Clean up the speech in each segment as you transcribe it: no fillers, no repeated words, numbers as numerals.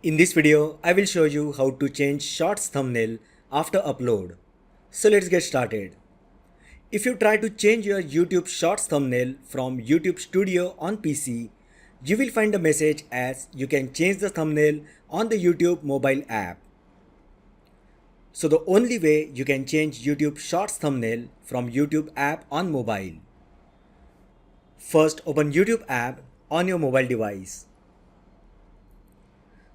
In this video, I will show you how to change Shorts thumbnail after upload. So let's get started. If you try to change your YouTube Shorts thumbnail from YouTube Studio on PC, you will find a message as you can change the thumbnail on the YouTube mobile app. So the only way you can change YouTube Shorts thumbnail from YouTube app on mobile. First, open YouTube app on your mobile device.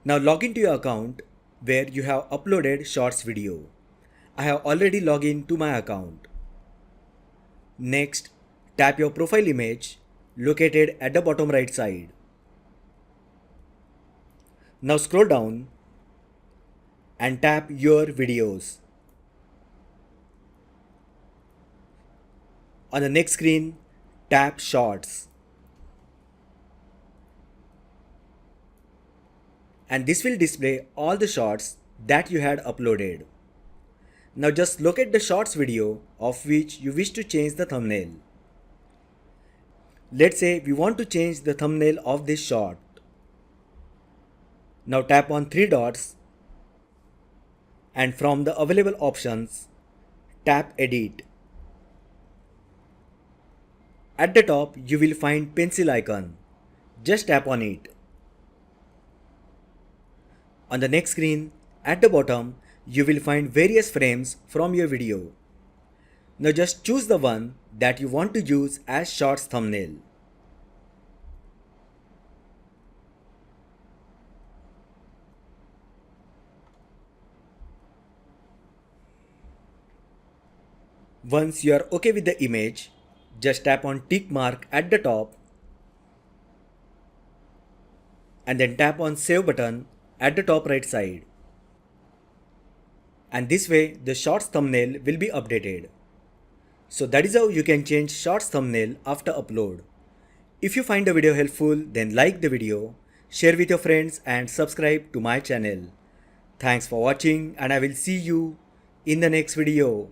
Now log into your account where you have uploaded Shorts video. I have already logged in to my account. Next, tap your profile image located at the bottom right side. Now scroll down and tap your videos. On the next screen, tap Shorts. And this will display all the shorts that you had uploaded. Now just locate the shorts video of which you wish to change the thumbnail. Let's say we want to change the thumbnail of this short. Now tap on three dots and from the available options, tap Edit. At the top you will find pencil icon. Just tap on it. On the next screen, at the bottom, you will find various frames from your video. Now just choose the one that you want to use as Shorts thumbnail. Once you are okay with the image, just tap on tick mark at the top and then tap on Save button at the top right side. And this way the Shorts thumbnail will be updated. So that is how you can change Shorts thumbnail after upload. If you find the video helpful, then like the video, share with your friends and subscribe to my channel. Thanks for watching and I will see you in the next video.